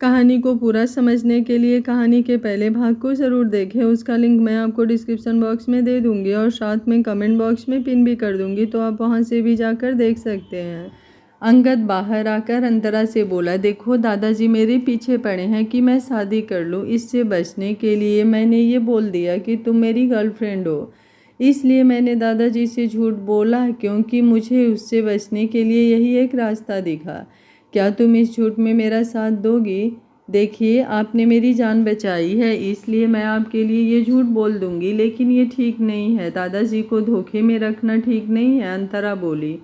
कहानी को पूरा समझने के लिए कहानी के पहले भाग को ज़रूर देखें। उसका लिंक मैं आपको डिस्क्रिप्शन बॉक्स में दे दूँगी और साथ में कमेंट बॉक्स में पिन भी कर दूँगी, तो आप वहाँ से भी जाकर देख सकते हैं। अंगद बाहर आकर अंतरा से बोला, देखो दादाजी मेरे पीछे पड़े हैं कि मैं शादी कर लूँ। इससे बचने के लिए मैंने ये बोल दिया कि तुम मेरी गर्लफ्रेंड हो। इसलिए मैंने दादाजी से झूठ बोला क्योंकि मुझे उससे बचने के लिए यही एक रास्ता दिखा। क्या तुम इस झूठ में मेरा साथ दोगी? देखिए, आपने मेरी जान बचाई है, इसलिए मैं आपके लिए ये झूठ बोल दूंगी, लेकिन ये ठीक नहीं है। दादाजी को धोखे में रखना ठीक नहीं है, अंतरा बोली।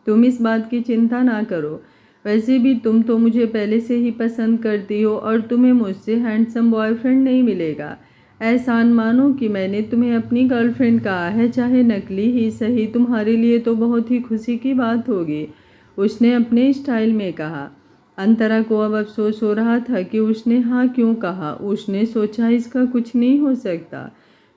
तुम इस बात की चिंता ना करो। वैसे भी तुम तो मुझे पहले से ही पसंद करती हो और तुम्हें मुझसे हैंडसम बॉयफ्रेंड नहीं मिलेगा। एहसान मानो कि मैंने तुम्हें अपनी गर्लफ्रेंड कहा है, चाहे नकली ही सही। तुम्हारे लिए तो बहुत ही खुशी की बात होगी, उसने अपने स्टाइल में कहा। अंतरा को अब अफसोस हो रहा था कि उसने हाँ क्यों कहा। उसने सोचा इसका कुछ नहीं हो सकता।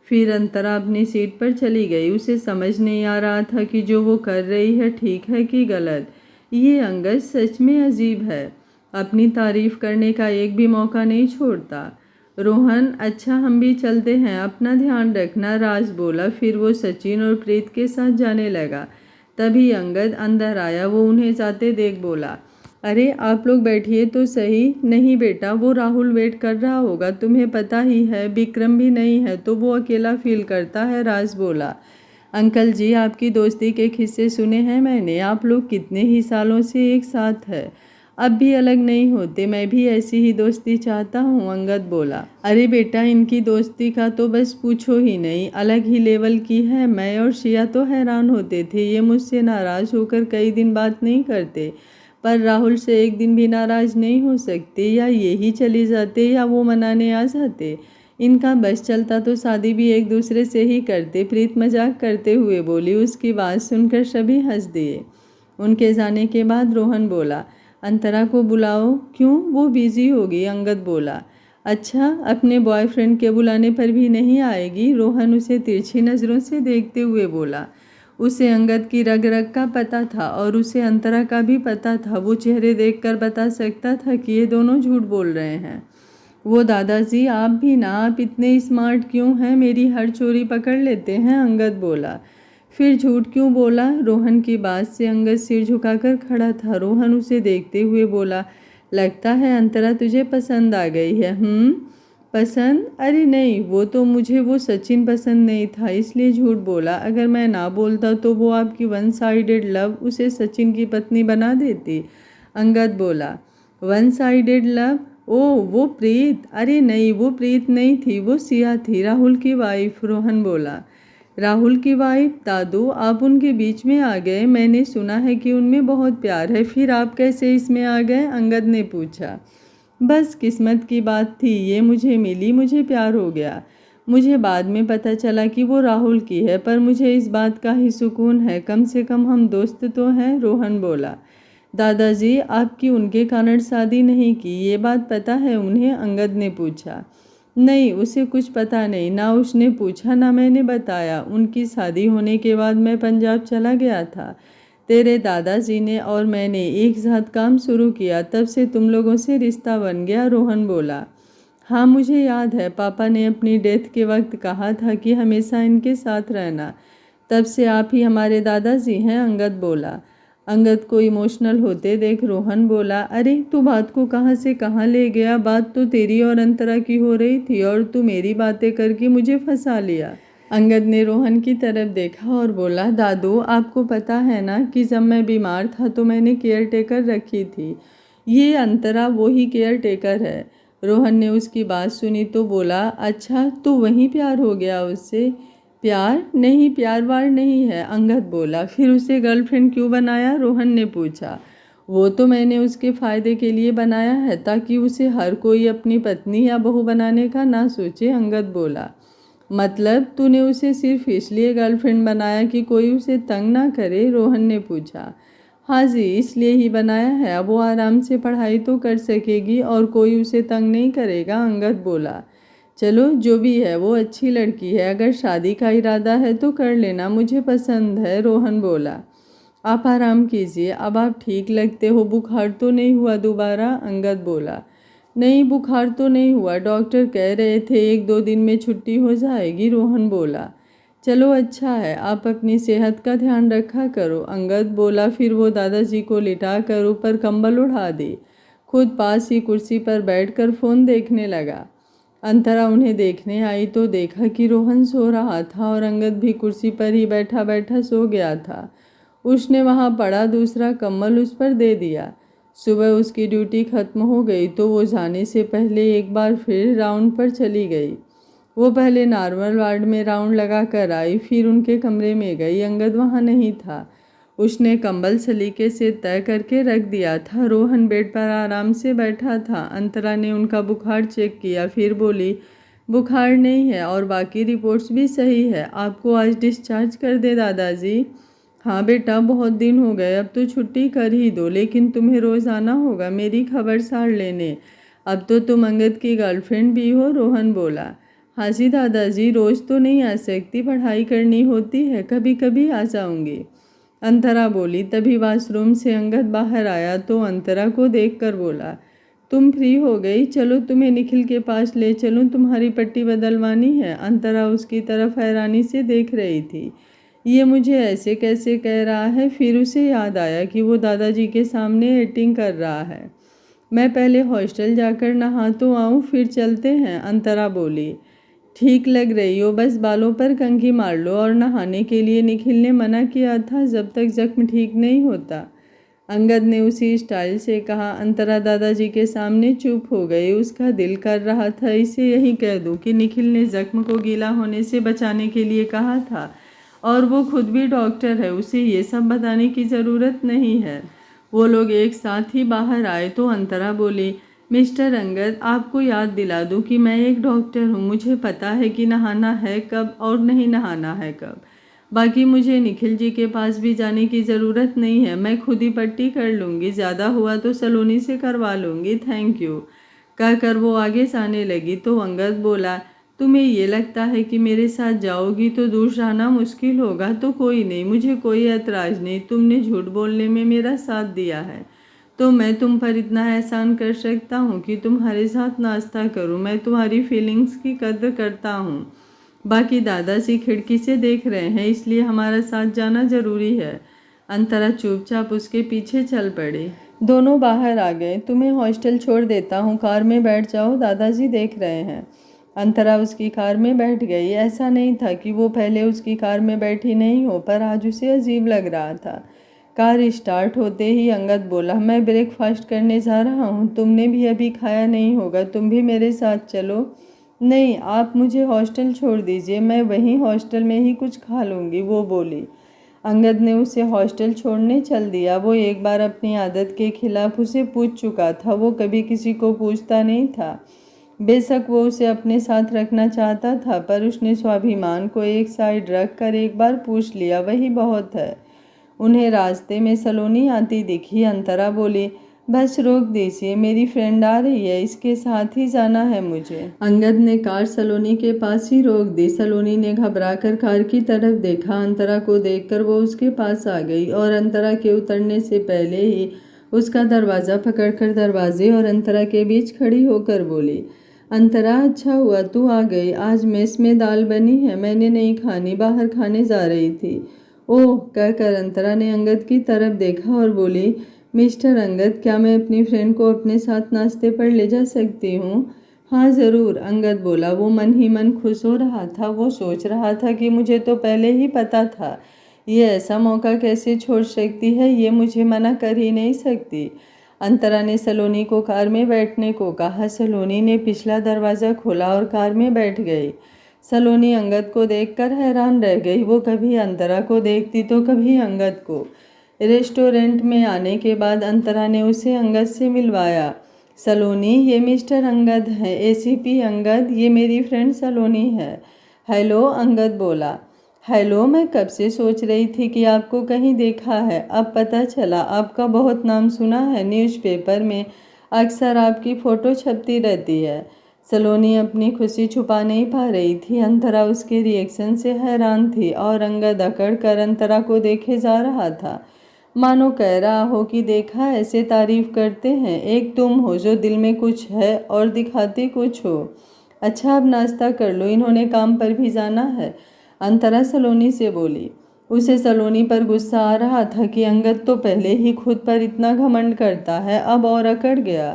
फिर अंतरा अपनी सीट पर चली गई। उसे समझ नहीं आ रहा था कि जो वो कर रही है ठीक है कि गलत। ये अंगद सच में अजीब है, अपनी तारीफ करने का एक भी मौका नहीं छोड़ता। रोहन, अच्छा हम भी चलते हैं, अपना ध्यान रखना, राज बोला। फिर वो सचिन और प्रीत के साथ जाने लगा। तभी अंगद अंदर आया। वो उन्हें जाते देख बोला, अरे आप लोग बैठिए तो सही। नहीं बेटा, वो राहुल वेट कर रहा होगा, तुम्हें पता ही है विक्रम भी नहीं है तो वो अकेला फील करता है, राज बोला। अंकल जी, आपकी दोस्ती के किस्से सुने हैं मैंने, आप लोग कितने ही सालों से एक साथ है, अब भी अलग नहीं होते। मैं भी ऐसी ही दोस्ती चाहता हूँ, अंगद बोला। अरे बेटा, इनकी दोस्ती का तो बस पूछो ही नहीं, अलग ही लेवल की है। मैं और शिया तो हैरान होते थे, ये मुझसे नाराज़ होकर कई दिन बात नहीं करते, पर राहुल से एक दिन भी नाराज़ नहीं हो सकते। या यही चले जाते या वो मनाने आ जाते। इनका बस चलता तो शादी भी एक दूसरे से ही करते, प्रीत मजाक करते हुए बोली। उसकी बात सुनकर सभी हंस दिए। उनके जाने के बाद रोहन बोला, अंतरा को बुलाओ। क्यों, वो बिजी होगी, अंगद बोला। अच्छा, अपने बॉयफ्रेंड के बुलाने पर भी नहीं आएगी? रोहन उसे तिरछी नज़रों से देखते हुए बोला। उसे अंगद की रग रग का पता था और उसे अंतरा का भी पता था। वो चेहरे देखकर बता सकता था कि ये दोनों झूठ बोल रहे हैं। वो, दादाजी आप भी ना, आप इतने स्मार्ट क्यों हैं, मेरी हर चोरी पकड़ लेते हैं, अंगद बोला। फिर झूठ क्यों बोला? रोहन की बात से अंगद सिर झुकाकर खड़ा था। रोहन उसे देखते हुए बोला, लगता है अंतरा तुझे पसंद आ गई है। पसंद? अरे नहीं, वो तो मुझे वो सचिन पसंद नहीं था, इसलिए झूठ बोला। अगर मैं ना बोलता तो वो आपकी वन साइडेड लव उसे सचिन की पत्नी बना देती, अंगद बोला। One sided love? ओह, वो प्रीत? अरे नहीं, वो प्रीत नहीं थी, वो सिया थी, राहुल की वाइफ, रोहन बोला। राहुल की वाइफ? दादू, आप उनके बीच में आ गए। मैंने सुना है कि उनमें बहुत प्यार है, फिर आप कैसे इसमें आ गए, अंगद ने पूछा। बस किस्मत की बात थी, ये मुझे मिली, मुझे प्यार हो गया। मुझे बाद में पता चला कि वो राहुल की है, पर मुझे इस बात का ही सुकून है, कम से कम हम दोस्त तो हैं, रोहन बोला। दादाजी, आपकी उनके कारण शादी नहीं की, ये बात पता है उन्हें, अंगद ने पूछा। नहीं, उसे कुछ पता नहीं, ना उसने पूछा ना मैंने बताया। उनकी शादी होने के बाद मैं पंजाब चला गया था। तेरे दादाजी ने और मैंने एक साथ काम शुरू किया, तब से तुम लोगों से रिश्ता बन गया, रोहन बोला। हाँ, मुझे याद है, पापा ने अपनी डेथ के वक्त कहा था कि हमेशा इनके साथ रहना, तब से आप ही हमारे दादाजी हैं, अंगद बोला। अंगद को इमोशनल होते देख रोहन बोला, अरे तू बात को कहाँ से कहाँ ले गया, बात तो तेरी और अंतरा की हो रही थी और तू मेरी बातें करके मुझे फंसा लिया। अंगद ने रोहन की तरफ देखा और बोला, दादू आपको पता है ना कि जब मैं बीमार था तो मैंने केयर टेकर रखी थी, ये अंतरा वही केयर टेकर है। रोहन ने उसकी बात सुनी तो बोला, अच्छा तो वहीं प्यार हो गया उससे? प्यार नहीं, प्यार वार नहीं है, अंगद बोला। फिर उसे गर्लफ्रेंड क्यों बनाया, रोहन ने पूछा। वो तो मैंने उसके फ़ायदे के लिए बनाया है, ताकि उसे हर कोई अपनी पत्नी या बहू बनाने का ना सोचे, अंगद बोला। मतलब तूने उसे सिर्फ इसलिए गर्लफ्रेंड बनाया कि कोई उसे तंग ना करे, रोहन ने पूछा। हाँ जी, इसलिए ही बनाया है, अब वो आराम से पढ़ाई तो कर सकेगी और कोई उसे तंग नहीं करेगा, अंगद बोला। चलो जो भी है वो अच्छी लड़की है, अगर शादी का इरादा है तो कर लेना, मुझे पसंद है, रोहन बोला। आप आराम कीजिए, अब आप ठीक लगते हो, बुखार तो नहीं हुआ दोबारा, अंगद बोला। नहीं, बुखार तो नहीं हुआ, डॉक्टर कह रहे थे 1-2 दिन में छुट्टी हो जाएगी, रोहन बोला। चलो अच्छा है, आप अपनी सेहत का ध्यान रखा करो, अंगद बोला। फिर वो दादाजी को लिटा कर ऊपर कंबल उड़ा दी, खुद पास ही कुर्सी पर बैठकर फ़ोन देखने लगा। अंतरा उन्हें देखने आई तो देखा कि रोहन सो रहा था और अंगद भी कुर्सी पर ही बैठा बैठा सो गया था। उसने वहाँ पड़ा दूसरा कंबल उस पर दे दिया। सुबह उसकी ड्यूटी खत्म हो गई तो वो जाने से पहले एक बार फिर राउंड पर चली गई। वो पहले नॉर्मल वार्ड में राउंड लगा कर आई, फिर उनके कमरे में गई। अंगद वहाँ नहीं था। उसने कंबल सलीके से तय करके रख दिया था। रोहन बेड पर आराम से बैठा था। अंतरा ने उनका बुखार चेक किया, फिर बोली, बुखार नहीं है और बाकी रिपोर्ट्स भी सही है, आपको आज डिस्चार्ज कर दे दादाजी। हाँ बेटा, बहुत दिन हो गए, अब तो छुट्टी कर ही दो, लेकिन तुम्हें रोज़ आना होगा मेरी खबरसार लेने। अब तो तुम अंगद की गर्लफ्रेंड भी हो, रोहन बोला। हाँ जी दादाजी, रोज़ तो नहीं आ सकती, पढ़ाई करनी होती है, कभी कभी आ जाऊंगी, अंतरा बोली। तभी वॉशरूम से अंगद बाहर आया तो अंतरा को देखकर बोला, तुम फ्री हो गई, चलो तुम्हें निखिल के पास ले चलूँ, तुम्हारी पट्टी बदलवानी है। अंतरा उसकी तरफ हैरानी से देख रही थी। ये मुझे ऐसे कैसे कह रहा है? फिर उसे याद आया कि वो दादाजी के सामने एक्टिंग कर रहा है। मैं पहले हॉस्टल जाकर नहा तो आऊँ, फिर चलते हैं, अंतरा बोली। ठीक लग रही हो, बस बालों पर कंघी मार लो। और नहाने के लिए निखिल ने मना किया था जब तक जख्म ठीक नहीं होता, अंगद ने उसी स्टाइल से कहा। अंतरा दादाजी के सामने चुप हो गई। उसका दिल कर रहा था इसे यही कह दूं कि निखिल ने जख्म को गीला होने से बचाने के लिए कहा था और वो खुद भी डॉक्टर है, उसे ये सब बताने की ज़रूरत नहीं है। वो लोग एक साथ ही बाहर आए तो अंतरा बोली, मिस्टर अंगद, आपको याद दिला दूं कि मैं एक डॉक्टर हूं, मुझे पता है कि नहाना है कब और नहीं नहाना है कब। बाकी मुझे निखिल जी के पास भी जाने की ज़रूरत नहीं है, मैं खुद ही पट्टी कर लूँगी, ज़्यादा हुआ तो सलोनी से करवा लूँगी, थैंक यू। कहकर वो आगे जाने लगी तो अंगद बोला, तुम्हें ये लगता है कि मेरे साथ जाओगी तो दूर जाना मुश्किल होगा? तो कोई नहीं, मुझे कोई ऐतराज़ नहीं, तुमने झूठ बोलने में मेरा साथ दिया है तो मैं तुम पर इतना एहसान कर सकता हूँ कि तुम्हारे साथ नाश्ता करूँ। मैं तुम्हारी फीलिंग्स की कद्र करता हूँ। बाकी दादाजी खिड़की से देख रहे हैं, इसलिए हमारा साथ जाना ज़रूरी है। अंतरा चुपचाप उसके पीछे चल पड़ी। दोनों बाहर आ गए। तुम्हें हॉस्टल छोड़ देता हूँ, कार में बैठ जाओ, दादाजी देख रहे हैं। अंतरा उसकी कार में बैठ गई। ऐसा नहीं था कि वो पहले उसकी कार में बैठी नहीं हो, पर आज उसे अजीब लग रहा था। कार स्टार्ट होते ही अंगद बोला, मैं ब्रेकफास्ट करने जा रहा हूँ, तुमने भी अभी खाया नहीं होगा, तुम भी मेरे साथ चलो। नहीं, आप मुझे हॉस्टल छोड़ दीजिए, मैं वहीं हॉस्टल में ही कुछ खा लूँगी, वो बोली। अंगद ने उसे हॉस्टल छोड़ने चल दिया। वो एक बार अपनी आदत के खिलाफ उसे पूछ चुका था, वो कभी किसी को पूछता नहीं था। बेशक वो उसे अपने साथ रखना चाहता था, पर उसने स्वाभिमान को एक साइड रख कर एक बार पूछ लिया, वही बहुत है। उन्हें रास्ते में सलोनी आती दिखी। अंतरा बोली, बस रोक दीजिए, मेरी फ्रेंड आ रही है, इसके साथ ही जाना है मुझे। अंगद ने कार सलोनी के पास ही रोक दी। सलोनी ने घबराकर कार की तरफ देखा। अंतरा को देखकर वो उसके पास आ गई और अंतरा के उतरने से पहले ही उसका दरवाज़ा पकड़कर दरवाजे और अंतरा के बीच खड़ी होकर बोली, अंतरा, अच्छा हुआ तू आ गई, आज मेस में दाल बनी है, मैंने नहीं खानी, बाहर खाने जा रही थी। ओह, कहकर अंतरा ने अंगद की तरफ देखा और बोली, मिस्टर अंगद, क्या मैं अपनी फ्रेंड को अपने साथ नाश्ते पर ले जा सकती हूँ? हाँ ज़रूर, अंगद बोला। वो मन ही मन खुश हो रहा था। वो सोच रहा था कि मुझे तो पहले ही पता था, ये ऐसा मौका कैसे छोड़ सकती है, ये मुझे मना कर ही नहीं सकती। अंतरा ने सलोनी को कार में बैठने को कहा। सलोनी ने पिछला दरवाज़ा खोला और कार में बैठ गई। सलोनी अंगद को देखकर हैरान रह गई। वो कभी अंतरा को देखती तो कभी अंगद को। रेस्टोरेंट में आने के बाद अंतरा ने उसे अंगद से मिलवाया। सलोनी, ये मिस्टर अंगद हैं, एसीपी अंगद, ये मेरी फ्रेंड सलोनी है। हेलो, अंगद बोला। हेलो, मैं कब से सोच रही थी कि आपको कहीं देखा है, अब पता चला, आपका बहुत नाम सुना है, न्यूज़पेपर में अक्सर आपकी फ़ोटो छपती रहती है। सलोनी अपनी खुशी छुपा नहीं पा रही थी। अंतरा उसके रिएक्शन से हैरान थी और अंगद अकड़ कर अंतरा को देखे जा रहा था। मानो कह रहा हो कि देखा ऐसे तारीफ करते हैं, एक तुम हो जो दिल में कुछ है और दिखाते कुछ हो। अच्छा अब नाश्ता कर लो, इन्होंने काम पर भी जाना है, अंतरा सलोनी से बोली। उसे सलोनी पर गुस्सा आ रहा था कि अंगद तो पहले ही खुद पर इतना घमंड करता है, अब और अकड़ गया।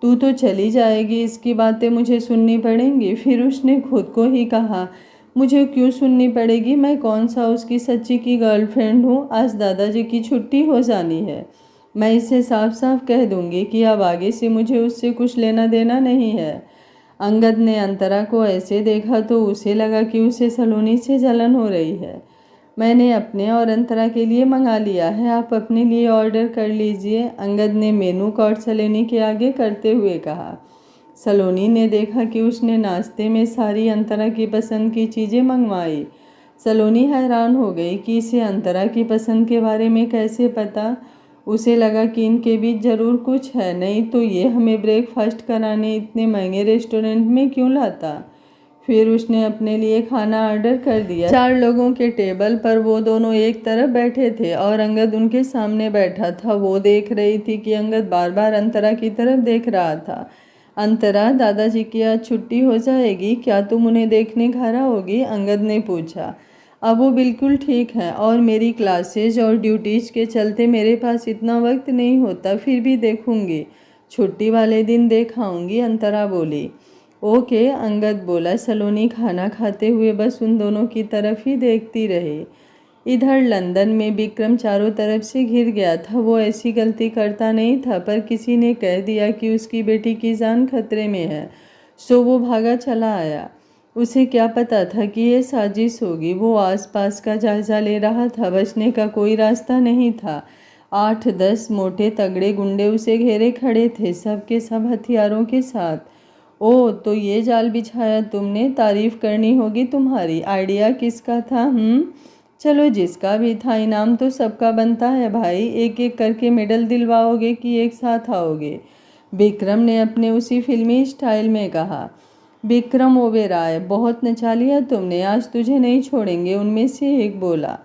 तू तो चली जाएगी, इसकी बातें मुझे सुननी पड़ेंगी। फिर उसने खुद को ही कहा, मुझे क्यों सुननी पड़ेगी, मैं कौन सा उसकी सच्ची की गर्लफ्रेंड हूँ। आज दादाजी की छुट्टी हो जानी है, मैं इसे साफ साफ कह दूंगी कि अब आगे से मुझे उससे कुछ लेना देना नहीं है। अंगद ने अंतरा को ऐसे देखा तो उसे लगा कि उसे सलोनी से जलन हो रही है। मैंने अपने और अंतरा के लिए मंगा लिया है, आप अपने लिए ऑर्डर कर लीजिए, अंगद ने मेनू कार्ड सलोनी के आगे करते हुए कहा। सलोनी ने देखा कि उसने नाश्ते में सारी अंतरा की पसंद की चीज़ें मंगवाई। सलोनी हैरान हो गई कि इसे अंतरा की पसंद के बारे में कैसे पता। उसे लगा कि इनके बीच ज़रूर कुछ है, नहीं तो ये हमें ब्रेकफास्ट कराने इतने महंगे रेस्टोरेंट में क्यों लाता। फिर उसने अपने लिए खाना ऑर्डर कर दिया। 4 लोगों के टेबल पर वो दोनों एक तरफ बैठे थे और अंगद उनके सामने बैठा था। वो देख रही थी कि अंगद बार बार अंतरा की तरफ देख रहा था। अंतरा, दादाजी की आज छुट्टी हो जाएगी, क्या तुम उन्हें देखने घर आओगी, अंगद ने पूछा। अब वो बिल्कुल ठीक है और मेरी क्लासेज और ड्यूटीज के चलते मेरे पास इतना वक्त नहीं होता, फिर भी देखूंगी, छुट्टी वाले दिन देख आऊँगी, अंतरा बोली। ओके, अंगद बोला। सलोनी खाना खाते हुए बस उन दोनों की तरफ ही देखती रही। इधर लंदन में विक्रम चारों तरफ से घिर गया था। वो ऐसी गलती करता नहीं था, पर किसी ने कह दिया कि उसकी बेटी की जान खतरे में है, सो वो भागा चला आया। उसे क्या पता था कि ये साजिश होगी। वो आसपास का जायजा ले रहा था, बचने का कोई रास्ता नहीं था। 8-10 मोटे तगड़े गुंडे उसे घेरे खड़े थे, सब के सब हथियारों के साथ। ओ, तो ये जाल बिछाया तुमने, तारीफ करनी होगी तुम्हारी। आइडिया किसका था? चलो जिसका भी था, इनाम तो सबका बनता है भाई, एक एक करके मेडल दिलवाओगे कि एक साथ आओगे, विक्रम ने अपने उसी फिल्मी स्टाइल में कहा। विक्रम ओबेरॉय, बहुत नचा लिया तुमने, आज तुझे नहीं छोड़ेंगे, उनमें से एक बोला।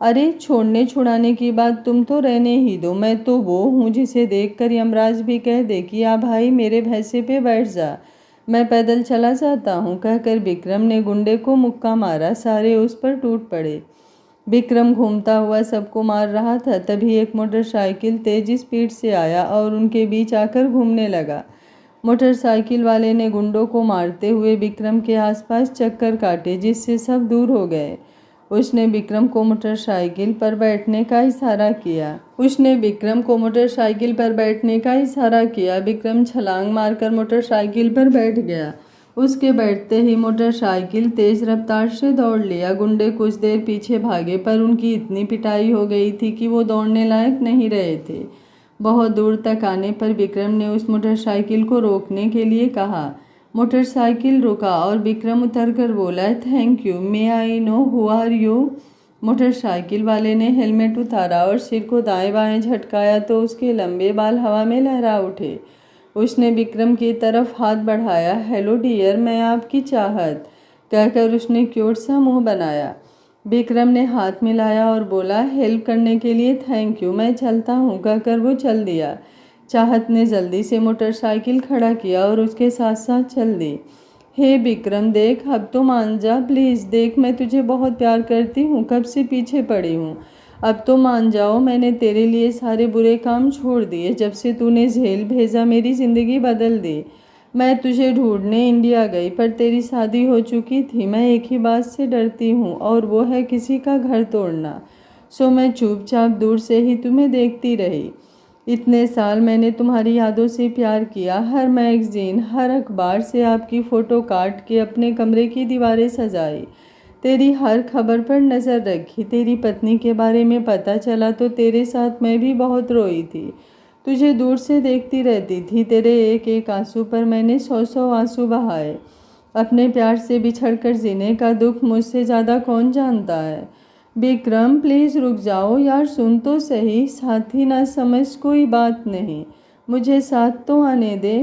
अरे छोड़ने छुड़ाने की बात तुम तो रहने ही दो, मैं तो वो हूँ जिसे देखकर यमराज भी कह दे कि आ भाई मेरे भैंसे पे बैठ जा, मैं पैदल चला जाता हूँ, कहकर विक्रम ने गुंडे को मुक्का मारा। सारे उस पर टूट पड़े। विक्रम घूमता हुआ सबको मार रहा था, तभी एक मोटरसाइकिल तेज स्पीड से आया और उनके बीच आकर घूमने लगा। मोटरसाइकिल वाले ने गुंडों को मारते हुए विक्रम के आसपास चक्कर काटे, जिससे सब दूर हो गए। उसने विक्रम को मोटरसाइकिल पर बैठने का इशारा किया। विक्रम छलांग मारकर मोटरसाइकिल पर बैठ गया। उसके बैठते ही मोटरसाइकिल तेज रफ्तार से दौड़ लिया। गुंडे कुछ देर पीछे भागे, पर उनकी इतनी पिटाई हो गई थी कि वो दौड़ने लायक नहीं रहे थे। बहुत दूर तक आने पर विक्रम ने उस मोटरसाइकिल को रोकने के लिए कहा। मोटरसाइकिल रुका और विक्रम उतरकर बोला, thank you, may I know who are you. Motorcycle वाले ने हेलमेट उतारा और सिर को दाएं बाएं झटकाया तो उसके लंबे बाल हवा में लहरा उठे। उसने विक्रम की तरफ हाथ बढ़ाया। हेलो डियर, मैं आपकी चाहत, कहकर उसने क्यूट सा मुंह बनाया। विक्रम ने हाथ मिलाया और बोला, हेल्प करने के लिए थैंक यू, मैं चलता हूँ, कहकर वो चल दिया। चाहत ने जल्दी से मोटरसाइकिल खड़ा किया और उसके साथ साथ चल दी। हे विक्रम, देख, अब तो मान जा प्लीज़, देख मैं तुझे बहुत प्यार करती हूँ, कब से पीछे पड़ी हूँ, अब तो मान जाओ, मैंने तेरे लिए सारे बुरे काम छोड़ दिए, जब से तूने जेल भेजा मेरी ज़िंदगी बदल दी। मैं तुझे ढूंढने इंडिया गई, पर तेरी शादी हो चुकी थी। मैं एक ही बात से डरती हूँ और वो है किसी का घर तोड़ना, सो मैं चुपचाप दूर से ही तुम्हें देखती रही। इतने साल मैंने तुम्हारी यादों से प्यार किया, हर मैगजीन, हर अखबार से आपकी फ़ोटो काट के अपने कमरे की दीवारें सजाई, तेरी हर खबर पर नज़र रखी। तेरी पत्नी के बारे में पता चला तो तेरे साथ मैं भी बहुत रोई थी, तुझे दूर से देखती रहती थी। तेरे एक एक आंसू पर मैंने 100 आंसू बहाए। अपने प्यार से बिछड़कर जीने का दुख मुझसे ज़्यादा कौन जानता है। विक्रम प्लीज़ रुक जाओ यार, सुन तो सही, साथी ना समझ कोई बात नहीं, मुझे साथ तो आने दे।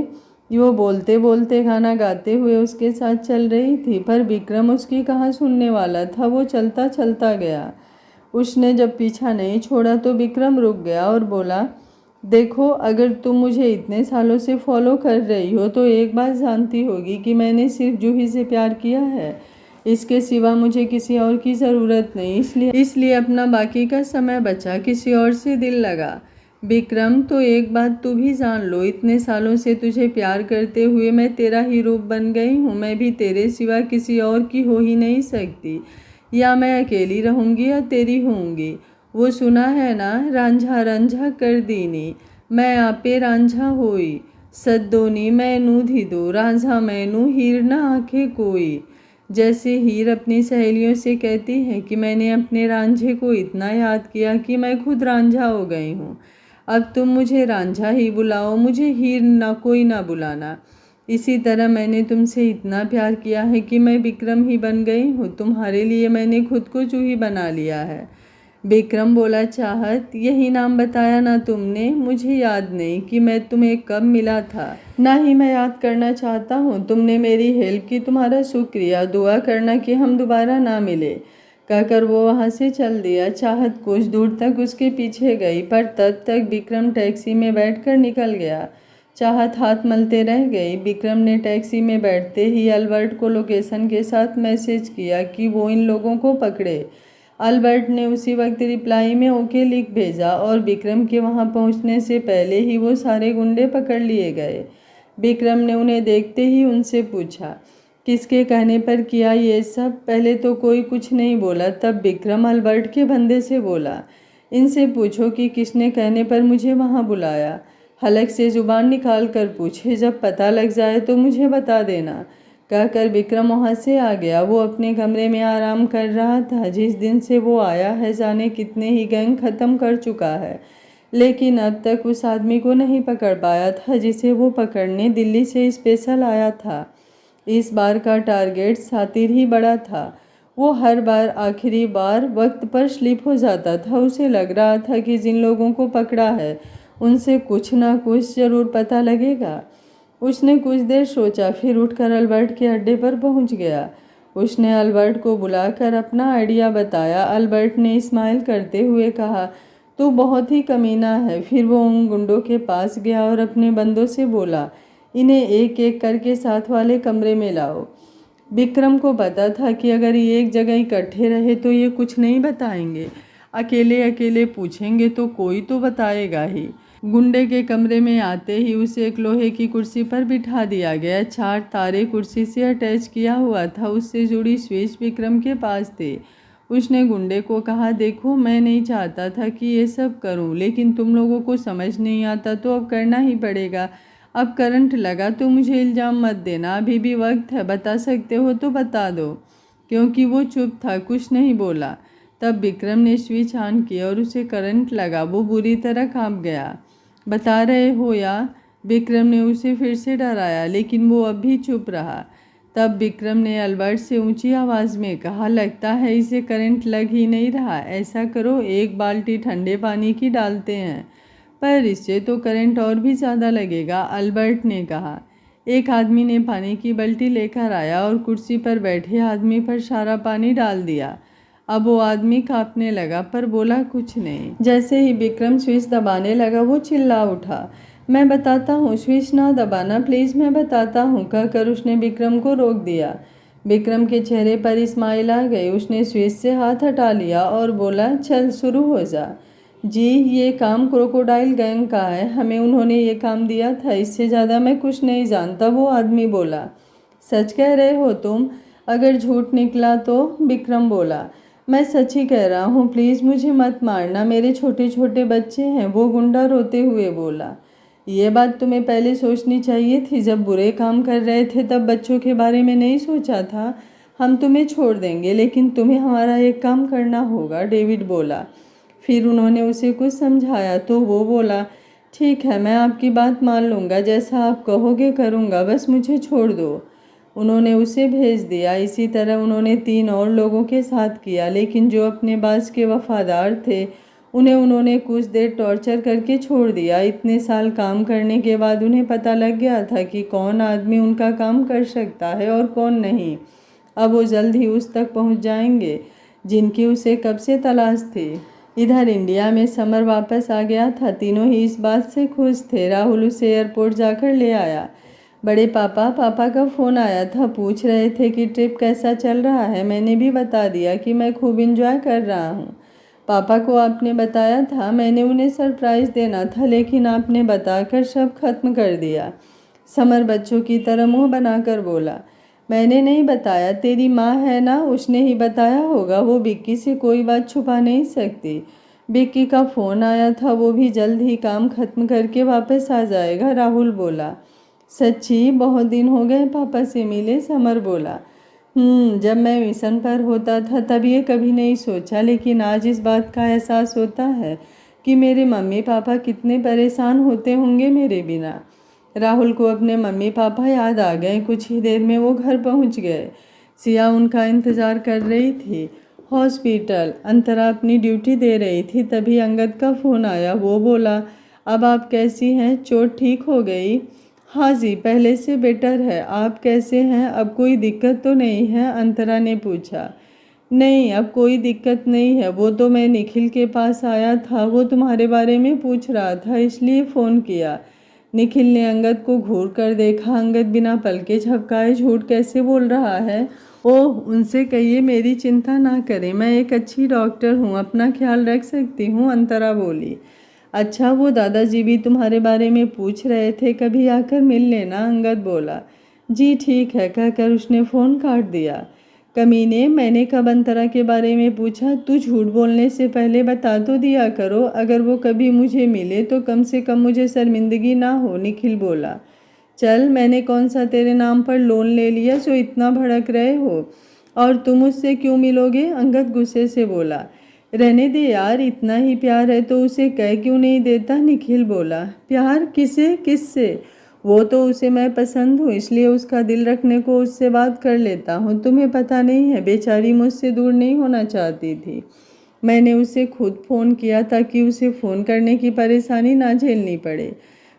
वो बोलते बोलते गाना गाते हुए उसके साथ चल रही थी, पर विक्रम उसकी कहाँ सुनने वाला था। वो चलता चलता गया। उसने जब पीछा नहीं छोड़ा तो विक्रम रुक गया और बोला, देखो, अगर तुम मुझे इतने सालों से फॉलो कर रही हो तो एक बात जानती होगी कि मैंने सिर्फ जूही से प्यार किया है। इसके सिवा मुझे किसी और की ज़रूरत नहीं, इसलिए अपना बाकी का समय बचा किसी और से दिल लगा। विक्रम, तो एक बात तू भी जान लो, इतने सालों से तुझे प्यार करते हुए मैं तेरा ही रूप बन गई हूँ। मैं भी तेरे सिवा किसी और की हो ही नहीं सकती। या मैं अकेली रहूँगी या तेरी होऊंगी। वो सुना है ना, रांझा रांझा कर दीनी, मैं आपे रांझा होई, सद्दोनी मैनू धीदो, रांझा मैनू हीर ना आखे कोई। जैसे हीर अपनी सहेलियों से कहती है कि मैंने अपने रांझे को इतना याद किया कि मैं खुद रांझा हो गई हूँ। अब तुम मुझे रांझा ही बुलाओ, मुझे हीर ना कोई ना बुलाना। इसी तरह मैंने तुमसे इतना प्यार किया है कि मैं विक्रम ही बन गई हूँ। तुम्हारे लिए मैंने खुद को जूही बना लिया है। विक्रम बोला, चाहत, यही नाम बताया ना तुमने? मुझे याद नहीं कि मैं तुम्हें कब मिला था, ना ही मैं याद करना चाहता हूँ। तुमने मेरी हेल्प की, तुम्हारा शुक्रिया। दुआ करना कि हम दोबारा ना मिले। कहकर वो वहाँ से चल दिया। चाहत कुछ दूर तक उसके पीछे गई, पर तब तक विक्रम टैक्सी में बैठकर निकल गया। चाहत हाथ मलते रह गई। विक्रम ने टैक्सी में बैठते ही अल्बर्ट को लोकेशन के साथ मैसेज किया कि वो इन लोगों को पकड़े। अल्बर्ट ने उसी वक्त रिप्लाई में ओके लिख भेजा और विक्रम के वहां पहुंचने से पहले ही वो सारे गुंडे पकड़ लिए गए। विक्रम ने उन्हें देखते ही उनसे पूछा, किसके कहने पर किया ये सब? पहले तो कोई कुछ नहीं बोला। तब विक्रम अल्बर्ट के बंदे से बोला, इनसे पूछो कि किसने कहने पर मुझे वहाँ बुलाया। हलक से जुबान निकाल कर पूछे, जब पता लग जाए तो मुझे बता देना। कहकर विक्रम वहाँ से आ गया। वो अपने कमरे में आराम कर रहा था। जिस दिन से वो आया है जाने कितने ही गैंग ख़त्म कर चुका है, लेकिन अब तक उस आदमी को नहीं पकड़ पाया था जिसे वो पकड़ने दिल्ली से स्पेशल आया था। इस बार का टारगेट सातिर ही बड़ा था। वो हर बार आखिरी बार वक्त पर स्लिप हो जाता था। उसे लग रहा था कि जिन लोगों को पकड़ा है उनसे कुछ ना कुछ जरूर पता लगेगा। उसने कुछ देर सोचा, फिर उठकर अल्बर्ट के अड्डे पर पहुंच गया। उसने अल्बर्ट को बुलाकर अपना आइडिया बताया। अल्बर्ट ने स्माइल करते हुए कहा, तू बहुत ही कमीना है। फिर वो उन गुंडों के पास गया और अपने बंदों से बोला, इन्हें एक एक करके साथ वाले कमरे में लाओ। विक्रम को पता था कि अगर ये एक जगह इकट्ठे रहे तो ये कुछ नहीं बताएंगे। अकेले अकेले पूछेंगे तो कोई तो बताएगा ही। गुंडे के कमरे में आते ही उसे एक लोहे की कुर्सी पर बिठा दिया गया। 4 तारे कुर्सी से अटैच किया हुआ था। उससे जुड़ी स्विच विक्रम के पास थे। उसने गुंडे को कहा, देखो, मैं नहीं चाहता था कि ये सब करूं, लेकिन तुम लोगों को समझ नहीं आता तो अब करना ही पड़ेगा। अब करंट लगा तो मुझे इल्ज़ाम मत देना, अभी भी वक्त है, बता सकते हो तो बता दो। क्योंकि वो चुप था, कुछ नहीं बोला। तब विक्रम ने स्विच ऑन किया और उसे करंट लगा। वो बुरी तरह कांप गया। बता रहे हो या? विक्रम ने उसे फिर से डराया, लेकिन वो अब भी चुप रहा। तब विक्रम ने अल्बर्ट से ऊंची आवाज़ में कहा, लगता है इसे करंट लग ही नहीं रहा। ऐसा करो, 1 बाल्टी ठंडे पानी की डालते हैं। पर इससे तो करंट और भी ज़्यादा लगेगा, अल्बर्ट ने कहा। एक आदमी ने पानी की बाल्टी लेकर आया और कुर्सी पर बैठे आदमी पर सारा पानी डाल दिया। अब वो आदमी कांपने लगा पर बोला कुछ नहीं। जैसे ही विक्रम स्विच दबाने लगा वो चिल्ला उठा, मैं बताता हूँ, स्विच ना दबाना प्लीज़, मैं बताता हूँ। कहकर उसने विक्रम को रोक दिया। विक्रम के चेहरे पर स्माइल आ गई। उसने स्विच से हाथ हटा लिया और बोला, चल शुरू हो जा। जी, ये काम क्रोकोडाइल गैंग का है, हमें उन्होंने ये काम दिया था, इससे ज़्यादा मैं कुछ नहीं जानता। वो आदमी बोला, सच कह रहे हो तुम? अगर झूठ निकला तो? विक्रम बोला, मैं सच ही कह रहा हूँ, प्लीज़ मुझे मत मारना, मेरे छोटे छोटे बच्चे हैं। वो गुंडा रोते हुए बोला, ये बात तुम्हें पहले सोचनी चाहिए थी। जब बुरे काम कर रहे थे तब बच्चों के बारे में नहीं सोचा था। हम तुम्हें छोड़ देंगे, लेकिन तुम्हें हमारा एक काम करना होगा, डेविड बोला। फिर उन्होंने उसे कुछ समझाया तो वो बोला, ठीक है, मैं आपकी बात मान लूँगा, जैसा आप कहोगे करूँगा, बस मुझे छोड़ दो। उन्होंने उसे भेज दिया। इसी तरह उन्होंने 3 और लोगों के साथ किया, लेकिन जो अपने बास के वफादार थे उन्हें उन्होंने कुछ देर टॉर्चर करके छोड़ दिया। इतने साल काम करने के बाद उन्हें पता लग गया था कि कौन आदमी उनका काम कर सकता है और कौन नहीं। अब वो जल्द ही उस तक पहुंच जाएंगे। जिनकी उसे कब से तलाश थी। इधर इंडिया में समर वापस आ गया था। तीनों ही इस बात से खुश थे। राहुल उसे एयरपोर्ट जाकर ले आया। बड़े पापा का फ़ोन आया था। पूछ रहे थे कि ट्रिप कैसा चल रहा है। मैंने भी बता दिया कि मैं खूब एंजॉय कर रहा हूँ। पापा को आपने बताया था, मैंने उन्हें सरप्राइज़ देना था, लेकिन आपने बताकर सब खत्म कर दिया। समर बच्चों की तरह मुँह बनाकर बोला, मैंने नहीं बताया, तेरी माँ है ना, उसने ही बताया होगा। वो विक्की से कोई बात छुपा नहीं सकती। विक्की का फ़ोन आया था, वो भी जल्द ही काम खत्म करके वापस आ जाएगा, राहुल बोला। सच्ची? बहुत दिन हो गए पापा से मिले, समर बोला। जब मैं मिशन पर होता था तब ये कभी नहीं सोचा, लेकिन आज इस बात का एहसास होता है कि मेरे मम्मी पापा कितने परेशान होते होंगे मेरे बिना। राहुल को अपने मम्मी पापा याद आ गए। कुछ ही देर में वो घर पहुंच गए। सिया उनका इंतज़ार कर रही थी। हॉस्पिटल अंतरा अपनी ड्यूटी दे रही थी। तभी अंगद का फ़ोन आया। वो बोला, अब आप कैसी हैं? चोट ठीक हो गई? हाँ जी, पहले से बेटर है। आप कैसे हैं? अब कोई दिक्कत तो नहीं है? अंतरा ने पूछा। नहीं, अब कोई दिक्कत नहीं है। वो तो मैं निखिल के पास आया था, वो तुम्हारे बारे में पूछ रहा था, इसलिए फ़ोन किया। निखिल ने अंगद को घूर कर देखा। अंगद बिना पलके झपकाए झूठ कैसे बोल रहा है? ओह, उनसे कहिए मेरी चिंता ना करें, मैं एक अच्छी डॉक्टर हूँ, अपना ख्याल रख सकती हूँ, अंतरा बोली। अच्छा, वो दादाजी भी तुम्हारे बारे में पूछ रहे थे, कभी आकर मिल लेना, अंगद बोला। जी ठीक है, कहकर उसने फ़ोन काट दिया। कमीने, मैंने कब अंतरा के बारे में पूछा? तू झूठ बोलने से पहले बता तो दिया करो। अगर वो कभी मुझे मिले तो कम से कम मुझे शर्मिंदगी ना हो, निखिल बोला। चल, मैंने कौन सा तेरे नाम पर लोन ले लिया जो इतना भड़क रहे हो? और तुम उससे क्यों मिलोगे? अंगद गुस्से से बोला। रहने दे यार, इतना ही प्यार है तो उसे कह क्यों नहीं देता, निखिल बोला। प्यार? किसे? किससे? वो तो उसे मैं पसंद हूँ, इसलिए उसका दिल रखने को उससे बात कर लेता हूँ। तुम्हें पता नहीं है, बेचारी मुझसे दूर नहीं होना चाहती थी। मैंने उसे खुद फ़ोन किया ताकि उसे फ़ोन करने की परेशानी ना झेलनी पड़े।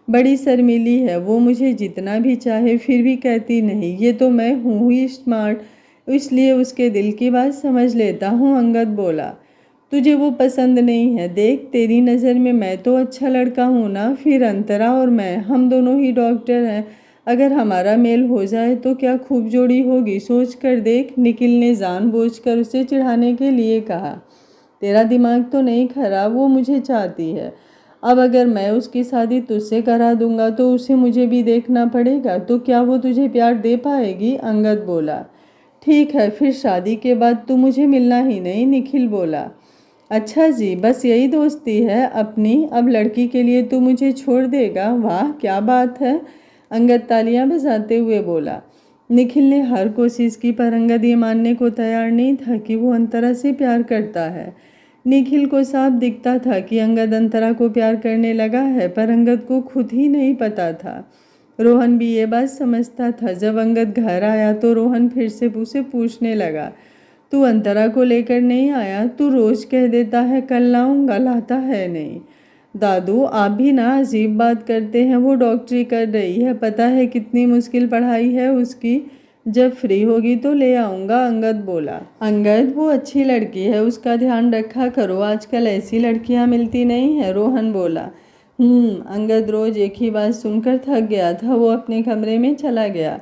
बड़ी शर्मीली है वो, मुझे जितना भी चाहे फिर भी कहती नहीं। ये तो मैं हूँ ही स्मार्ट, इसलिए उसके दिल की बात समझ लेता हूँ, अंगद बोला। तुझे वो पसंद नहीं है। देख, तेरी नज़र में मैं तो अच्छा लड़का हूँ ना, फिर अंतरा और मैं, हम दोनों ही डॉक्टर हैं। अगर हमारा मेल हो जाए तो क्या खूब जोड़ी होगी, सोच कर देख, निखिल ने जानबूझकर उसे चिढ़ाने के लिए कहा। तेरा दिमाग तो नहीं खराब, वो मुझे चाहती है। अब अगर मैं उसकी शादी तुझसे करा दूंगा तो उसे मुझे भी देखना पड़ेगा, तो क्या वो तुझे प्यार दे पाएगी, अंगद बोला। ठीक है, फिर शादी के बाद तू मुझे मिलना ही नहीं, निखिल बोला। अच्छा जी, बस यही दोस्ती है अपनी? अब लड़की के लिए तू मुझे छोड़ देगा? वाह क्या बात है, अंगद तालियां बजाते हुए बोला। निखिल ने हर कोशिश की पर अंगद ये मानने को तैयार नहीं था कि वो अंतरा से प्यार करता है। निखिल को साफ दिखता था कि अंगद अंतरा को प्यार करने लगा है, पर अंगद को खुद ही नहीं पता था। रोहन भी ये बात समझता था। जब अंगद घर आया तो रोहन फिर से उसे पूछने लगा, तू अंतरा को लेकर नहीं आया? तू रोज कह देता है कल लाऊंगा, लाता है नहीं। दादू, आप भी ना अजीब बात करते हैं। वो डॉक्टरी कर रही है, पता है कितनी मुश्किल पढ़ाई है उसकी। जब फ्री होगी तो ले आऊँगा, अंगद बोला। अंगद, वो अच्छी लड़की है, उसका ध्यान रखा करो, आजकल ऐसी लड़कियां मिलती नहीं है, रोहन बोला। अंगद रोज एक ही बात सुनकर थक गया था। वो अपने कमरे में चला गया।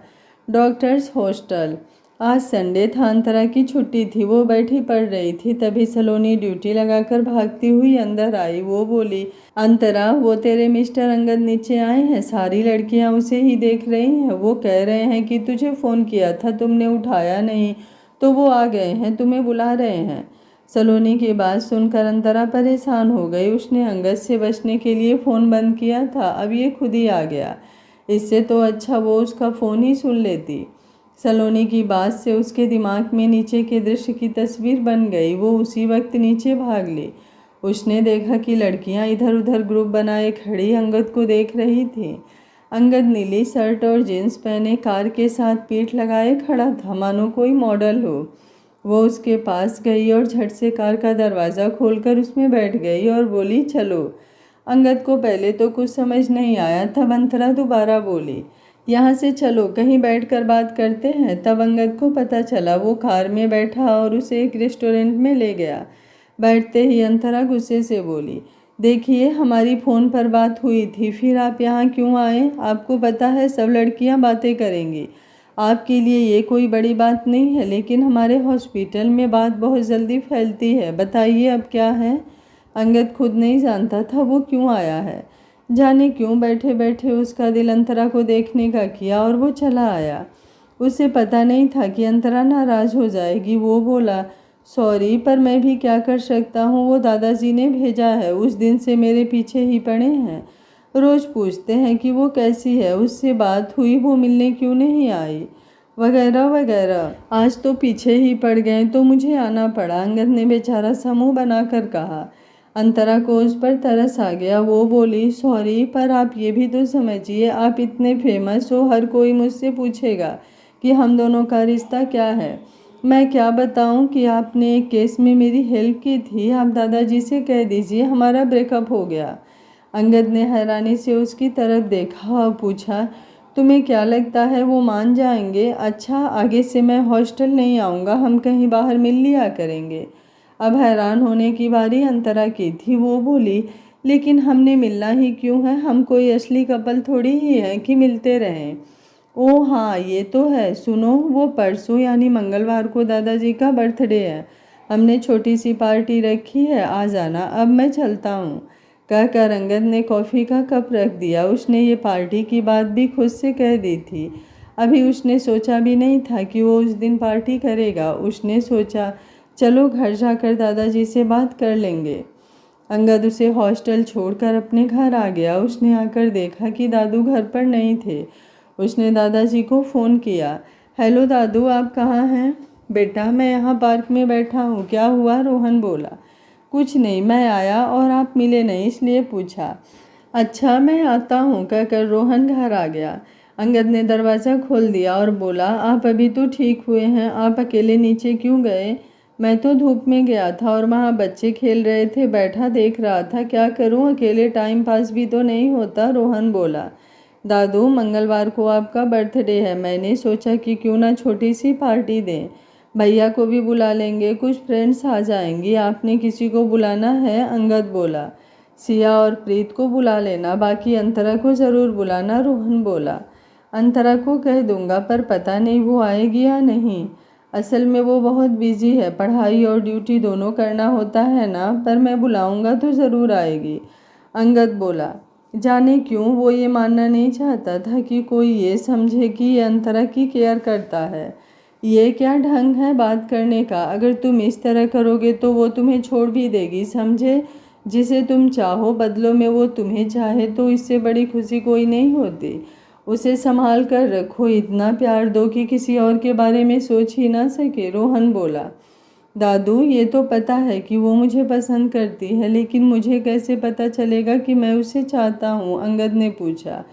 Doctors hostel. आज संडे था, अंतरा की छुट्टी थी। वो बैठी पढ़ रही थी, तभी सलोनी ड्यूटी लगाकर भागती हुई अंदर आई। वो बोली, अंतरा, वो तेरे मिस्टर अंगद नीचे आए हैं, सारी लड़कियां उसे ही देख रही हैं। वो कह रहे हैं कि तुझे फ़ोन किया था, तुमने उठाया नहीं, तो वो आ गए हैं, तुम्हें बुला रहे हैं। सलोनी की बात सुनकर अंतरा परेशान हो गई। उसने अंगद से बचने के लिए फ़ोन बंद किया था, अब ये खुद ही आ गया। इससे तो अच्छा वो उसका फ़ोन ही सुन लेती। सलोनी की बात से उसके दिमाग में नीचे के दृश्य की तस्वीर बन गई। वो उसी वक्त नीचे भाग ली। उसने देखा कि लड़कियां इधर उधर ग्रुप बनाए खड़ी अंगद को देख रही थी। अंगद नीली शर्ट और जीन्स पहने कार के साथ पीठ लगाए खड़ा था, मानो कोई मॉडल हो। वो उसके पास गई और झट से कार का दरवाज़ा खोलकर उसमें बैठ गई और बोली, चलो। अंगद को पहले तो कुछ समझ नहीं आया। तब अंतरा दोबारा बोली, यहाँ से चलो कहीं बैठकर बात करते हैं। तब अंगद को पता चला। वो कार में बैठा और उसे एक रेस्टोरेंट में ले गया। बैठते ही अंतरा गुस्से से बोली, देखिए हमारी फ़ोन पर बात हुई थी, फिर आप यहाँ क्यों आए? आपको पता है सब लड़कियाँ बातें करेंगी, आपके लिए ये कोई बड़ी बात नहीं है, लेकिन हमारे हॉस्पिटल में बात बहुत जल्दी फैलती है। बताइए अब क्या है? अंगद खुद नहीं जानता था वो क्यों आया है। जाने क्यों बैठे बैठे उसका दिल अंतरा को देखने का किया और वो चला आया। उसे पता नहीं था कि अंतरा नाराज़ हो जाएगी। वो बोला, सॉरी पर मैं भी क्या कर सकता हूँ, वो दादाजी ने भेजा है। उस दिन से मेरे पीछे ही पड़े हैं, रोज़ पूछते हैं कि वो कैसी है, उससे बात हुई, वो मिलने क्यों नहीं आई, वगैरह वगैरह। आज तो पीछे ही पड़ गए तो मुझे आना पड़ा। अंगद ने बेचारा सा मुँह बनाकर कहा। अंतरा को उस पर तरस आ गया। वो बोली, सॉरी पर आप ये भी तो समझिए, आप इतने फेमस हो, हर कोई मुझसे पूछेगा कि हम दोनों का रिश्ता क्या है। मैं क्या बताऊं कि आपने एक केस में मेरी हेल्प की थी। आप दादाजी से कह दीजिए हमारा ब्रेकअप हो गया। अंगद ने हैरानी से उसकी तरफ देखा और पूछा, तुम्हें क्या लगता है वो मान जाएंगे? अच्छा आगे से मैं हॉस्टल नहीं आऊँगा, हम कहीं बाहर मिल लिया करेंगे। अब हैरान होने की बारी अंतरा की थी। वो बोली, लेकिन हमने मिलना ही क्यों है? हम कोई असली कपल थोड़ी ही हैं कि मिलते रहें। ओह हाँ ये तो है, सुनो वो परसों यानी मंगलवार को दादाजी का बर्थडे है। हमने छोटी सी पार्टी रखी है, आ जाना। अब मैं चलता हूँ। कहकर अंगद ने कॉफ़ी का कप रख दिया। उसने ये पार्टी की बात भी खुद से कह दी थी। अभी उसने सोचा भी नहीं था कि वो उस दिन पार्टी करेगा। उसने सोचा चलो घर जाकर दादाजी से बात कर लेंगे। अंगद उसे हॉस्टल छोड़कर अपने घर आ गया। उसने आकर देखा कि दादू घर पर नहीं थे। उसने दादाजी को फ़ोन किया। हेलो दादू, आप कहाँ हैं? बेटा मैं यहाँ पार्क में बैठा हूँ। क्या हुआ? रोहन बोला। कुछ नहीं, मैं आया और आप मिले नहीं इसलिए पूछा। अच्छा मैं आता हूँ, कहकर रोहन घर आ गया। अंगद ने दरवाज़ा खोल दिया और बोला, आप अभी तो ठीक हुए हैं, आप अकेले नीचे क्यों गए? मैं तो धूप में गया था और वहाँ बच्चे खेल रहे थे, बैठा देख रहा था। क्या करूँ, अकेले टाइम पास भी तो नहीं होता, रोहन बोला। दादू मंगलवार को आपका बर्थडे है, मैंने सोचा कि क्यों ना छोटी सी पार्टी दें। भैया को भी बुला लेंगे, कुछ फ्रेंड्स आ जाएंगी। आपने किसी को बुलाना है? अंगद बोला। सिया और प्रीत को बुला लेना, बाकी अंतरा को ज़रूर बुलाना, रोहन बोला। अंतरा को कह दूंगा पर पता नहीं वो आएगी या नहीं। असल में वो बहुत बिजी है, पढ़ाई और ड्यूटी दोनों करना होता है ना, पर मैं बुलाऊंगा तो ज़रूर आएगी, अंगद बोला। जाने क्यों वो ये मानना नहीं चाहता था कि कोई ये समझे कि ये अंतरा की केयर करता है। ये क्या ढंग है बात करने का? अगर तुम इस तरह करोगे तो वो तुम्हें छोड़ भी देगी, समझे? जिसे तुम चाहो बदलों में वो तुम्हें चाहे तो इससे बड़ी खुशी कोई नहीं होती। उसे संभाल कर रखो, इतना प्यार दो कि किसी और के बारे में सोच ही ना सके, रोहन बोला। दादू ये तो पता है कि वो मुझे पसंद करती है, लेकिन मुझे कैसे पता चलेगा कि मैं उसे चाहता हूँ? अंगद ने पूछा।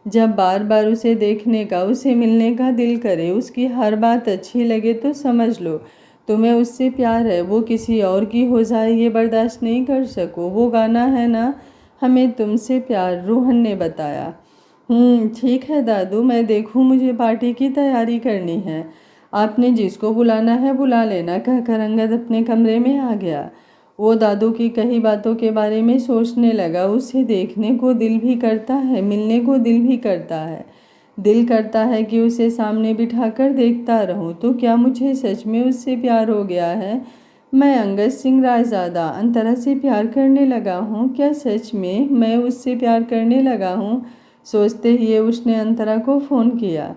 जब बार बार उसे देखने का, उसे मिलने का दिल करे, उसकी हर बात अच्छी लगे तो समझ लो तुम्हें उससे प्यार है। वो किसी और की हो जाए ये बर्दाश्त नहीं कर सको। वो गाना है ना, हमें तुमसे प्यार, रोहन ने बताया। ठीक है दादू, मैं देखूँ, मुझे पार्टी की तैयारी करनी है। आपने जिसको बुलाना है बुला लेना, कहकर अंगद अपने कमरे में आ गया। वो दादू की कही बातों के बारे में सोचने लगा। उसे देखने को दिल भी करता है, मिलने को दिल भी करता है। दिल करता है कि उसे सामने बिठाकर देखता रहूं। तो क्या मुझे सच में उससे प्यार हो गया है? मैं अंगद सिंह रायज़ादा अंतरा से प्यार करने लगा हूँ। क्या सच में मैं उससे प्यार करने लगा हूँ? सोचते ही उसने अंतरा को फ़ोन किया।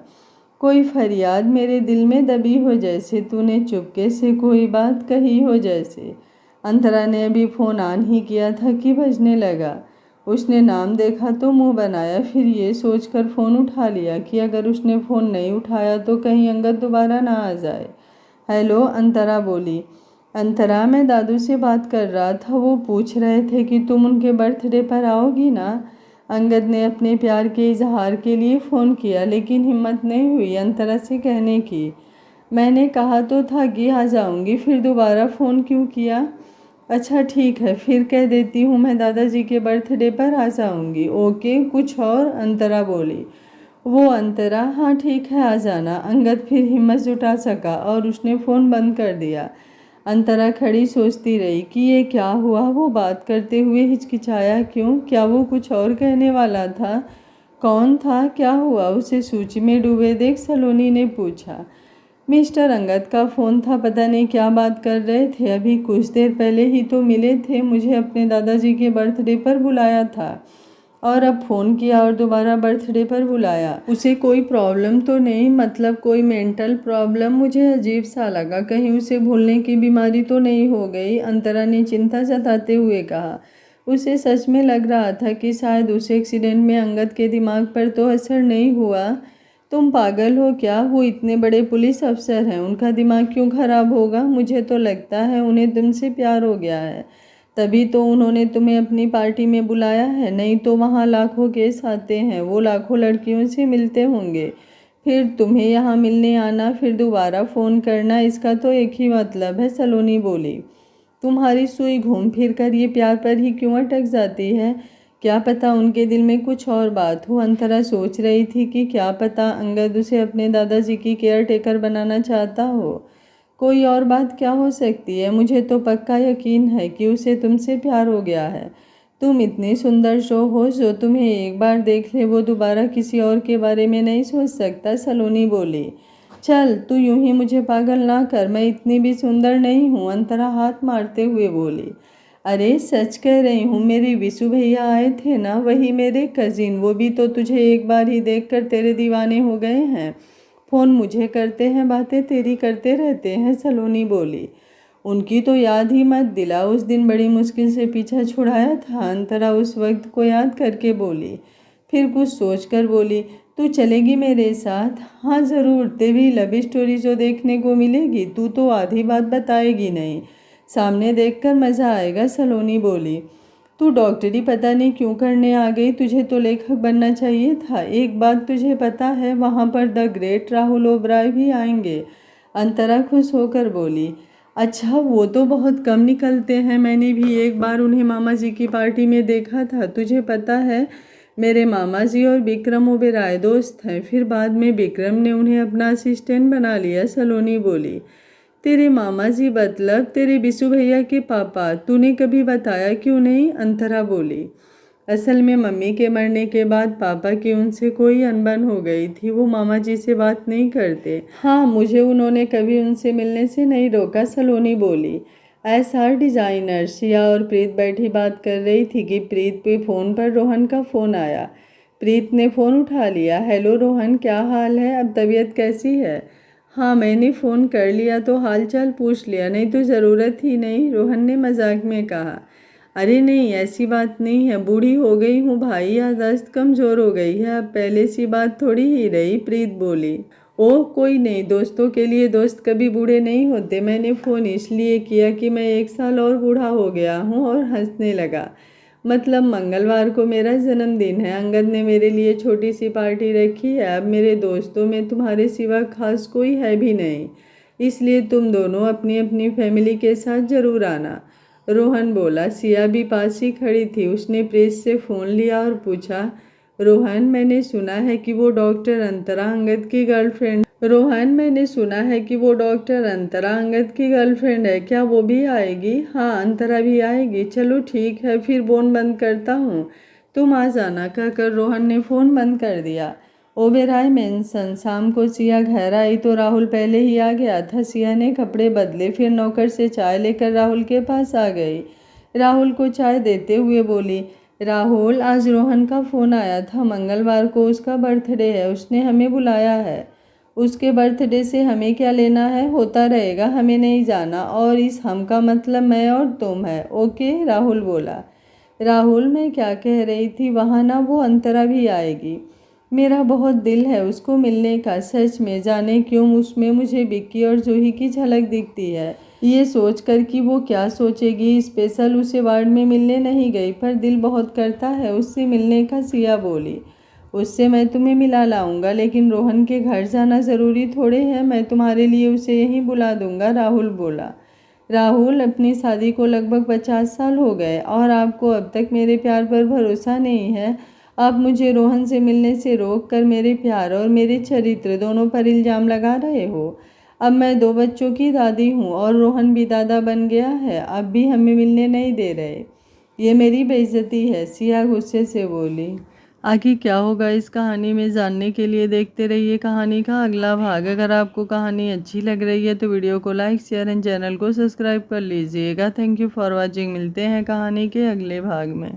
कोई फरियाद मेरे दिल में दबी हो जैसे, तूने चुपके से कोई बात कही हो जैसे। अंतरा ने अभी फ़ोन ऑन ही किया था कि बजने लगा। उसने नाम देखा तो मुंह बनाया, फिर ये सोचकर फ़ोन उठा लिया कि अगर उसने फ़ोन नहीं उठाया तो कहीं अंगद दोबारा ना आ जाए। हेलो, अंतरा बोली। अंतरा, मैं दादू से बात कर रहा था, वो पूछ रहे थे कि तुम उनके बर्थडे पर आओगी ना। अंगद ने अपने प्यार के इजहार के लिए फ़ोन किया, लेकिन हिम्मत नहीं हुई अंतरा से कहने की। मैंने कहा तो था कि आ जाऊंगी, फिर दोबारा फ़ोन क्यों किया? अच्छा ठीक है, फिर कह देती हूँ मैं दादाजी के बर्थडे पर आ जाऊंगी। ओके, कुछ और? अंतरा बोली। वो अंतरा, हाँ ठीक है आ जाना। अंगद फिर हिम्मत जुटा सका और उसने फ़ोन बंद कर दिया। अंतरा खड़ी सोचती रही कि ये क्या हुआ, वो बात करते हुए हिचकिचाया क्यों? क्या वो कुछ और कहने वाला था? कौन था? क्या हुआ? उसे सूची में डूबे देख सलोनी ने पूछा। मिस्टर अंगद का फ़ोन था, पता नहीं क्या बात कर रहे थे। अभी कुछ देर पहले ही तो मिले थे, मुझे अपने दादाजी के बर्थडे पर बुलाया था और अब फ़ोन किया और दोबारा बर्थडे पर बुलाया। उसे कोई प्रॉब्लम तो नहीं? मतलब कोई मेंटल प्रॉब्लम? मुझे अजीब सा लगा, कहीं उसे भूलने की बीमारी तो नहीं हो गई? अंतरा ने चिंता जताते हुए कहा। उसे सच में लग रहा था कि शायद उस एक्सीडेंट में अंगद के दिमाग पर तो असर नहीं हुआ। तुम पागल हो क्या? वो इतने बड़े पुलिस अफसर हैं, उनका दिमाग क्यों खराब होगा? मुझे तो लगता है उन्हें तुमसे प्यार हो गया है, तभी तो उन्होंने तुम्हें अपनी पार्टी में बुलाया है। नहीं तो वहाँ लाखों केस आते हैं, वो लाखों लड़कियों से मिलते होंगे, फिर तुम्हें यहाँ मिलने आना, फिर दोबारा फ़ोन करना, इसका तो एक ही मतलब है। सलोनी बोली। तुम्हारी सुई घूम फिर कर ये प्यार पर ही क्यों अटक जाती है? क्या पता उनके दिल में कुछ और बात हो। अंतरा सोच रही थी कि क्या पता अंगद उसे अपने दादाजी की केयर टेकर बनाना चाहता हो। कोई और बात क्या हो सकती है? मुझे तो पक्का यकीन है कि उसे तुमसे प्यार हो गया है। तुम इतनी सुंदर शो हो, जो तुम्हें एक बार देख ले वो दोबारा किसी और के बारे में नहीं सोच सकता। सलोनी बोली। चल तू यूं ही मुझे पागल ना कर, मैं इतनी भी सुंदर नहीं हूँ। अंतरा हाथ मारते हुए बोली। अरे सच कह रही हूँ, मेरे विशु भैया आए थे ना, वही मेरे कजिन, वो भी तो तुझे एक बार ही देखकर तेरे दीवाने हो गए हैं। फ़ोन मुझे करते हैं, बातें तेरी करते रहते हैं। सलोनी बोली। उनकी तो याद ही मत दिला, उस दिन बड़ी मुश्किल से पीछा छुड़ाया था। अंतरा उस वक्त को याद करके बोली। फिर कुछ सोच कर बोली, तू चलेगी मेरे साथ? हाँ ज़रूर, तेरी लव स्टोरी जो देखने को मिलेगी, तू तो आधी बात बताएगी नहीं, सामने देखकर मज़ा आएगा। सलोनी बोली। तू डॉक्टरी पता नहीं क्यों करने आ गई, तुझे तो लेखक बनना चाहिए था। एक बात तुझे पता है, वहाँ पर द ग्रेट राहुल ओबराय भी आएंगे। अंतरा खुश होकर बोली। अच्छा, वो तो बहुत कम निकलते हैं, मैंने भी एक बार उन्हें मामा जी की पार्टी में देखा था। तुझे पता है, मेरे मामा जी और विक्रम ओबेरॉय दोस्त हैं, फिर बाद में विक्रम ने उन्हें अपना असिस्टेंट बना लिया। सलोनी बोली। तेरे मामा जी मतलब तेरे बिशु भैया के पापा? तूने कभी बताया क्यों नहीं? अंतरा बोली। असल में मम्मी के मरने के बाद पापा की उनसे कोई अनबन हो गई थी, वो मामा जी से बात नहीं करते। हाँ, मुझे उन्होंने कभी उनसे मिलने से नहीं रोका। सलोनी बोली। ऐसा डिजाइनर सिया और प्रीत बैठी बात कर रही थी कि प्रीत पे फ़ोन पर रोहन का फ़ोन आया। प्रीत ने फ़ोन उठा लिया। हेलो रोहन, क्या हाल है? अब तबीयत कैसी है? हाँ, मैंने फ़ोन कर लिया तो हाल चाल पूछ लिया, नहीं तो ज़रूरत ही नहीं, रोहन ने मजाक में कहा। अरे नहीं, ऐसी बात नहीं है, बूढ़ी हो गई हूँ भाई, याददाश्त कमज़ोर हो गई है, अब पहले सी बात थोड़ी ही रही। प्रीत बोली। ओह कोई नहीं, दोस्तों के लिए दोस्त कभी बूढ़े नहीं होते। मैंने फ़ोन इसलिए किया कि मैं 1 साल और बूढ़ा हो गया हूँ। और हंसने लगा। मतलब मंगलवार को मेरा जन्मदिन है, अंगद ने मेरे लिए छोटी सी पार्टी रखी है। अब मेरे दोस्तों में तुम्हारे सिवा खास कोई है भी नहीं, इसलिए तुम दोनों अपनी अपनी फैमिली के साथ ज़रूर आना। रोहन बोला। सिया भी पास ही खड़ी थी, उसने प्रेस से फ़ोन लिया और पूछा। रोहन, मैंने सुना है कि वो डॉक्टर अंतरा अंगद की गर्लफ्रेंड है, क्या वो भी आएगी? हाँ, अंतरा भी आएगी। चलो ठीक है, फिर फ़ोन बंद करता हूँ, तुम आ जाना, कहकर रोहन ने फ़ोन बंद कर दिया। ओबेरॉय मेंशन। शाम को सिया घर आई तो राहुल पहले ही आ गया था। सिया ने कपड़े बदले, फिर नौकर से चाय लेकर राहुल के पास आ गई। राहुल को चाय देते हुए बोली। राहुल, आज रोहन का फ़ोन आया था, मंगलवार को उसका बर्थडे है, उसने हमें बुलाया है। उसके बर्थडे से हमें क्या लेना है? होता रहेगा, हमें नहीं जाना, और इस हम का मतलब मैं और तुम है। ओके, राहुल बोला। राहुल, मैं क्या कह रही थी, वहाँ ना वो अंतरा भी आएगी, मेरा बहुत दिल है उसको मिलने का। सच में, जाने क्यों उसमें मुझे विक्की और जूही की झलक दिखती है। ये सोचकर कि वो क्या सोचेगी, स्पेशल उसे वार्ड में मिलने नहीं गई, पर दिल बहुत करता है उससे मिलने का। सिया बोली। उससे मैं तुम्हें मिला लाऊंगा, लेकिन रोहन के घर जाना ज़रूरी थोड़े है, मैं तुम्हारे लिए उसे यहीं बुला दूंगा। राहुल बोला। राहुल, अपनी शादी को लगभग 50 साल हो गए और आपको अब तक मेरे प्यार पर भरोसा नहीं है। आप मुझे रोहन से मिलने से रोक कर मेरे प्यार और मेरे चरित्र दोनों पर इल्ज़ाम लगा रहे हो। अब मैं 2 बच्चों की दादी हूँ और रोहन भी दादा बन गया है, अब भी हमें मिलने नहीं दे रहे। ये मेरी बेइज्जती है, सिया गुस्से से बोली। आखिर क्या होगा इस कहानी में जानने के लिए देखते रहिए कहानी का अगला भाग। अगर आपको कहानी अच्छी लग रही है तो वीडियो को लाइक, शेयर एंड चैनल को सब्सक्राइब कर लीजिएगा। Thank you for watching. मिलते हैं कहानी के अगले भाग में।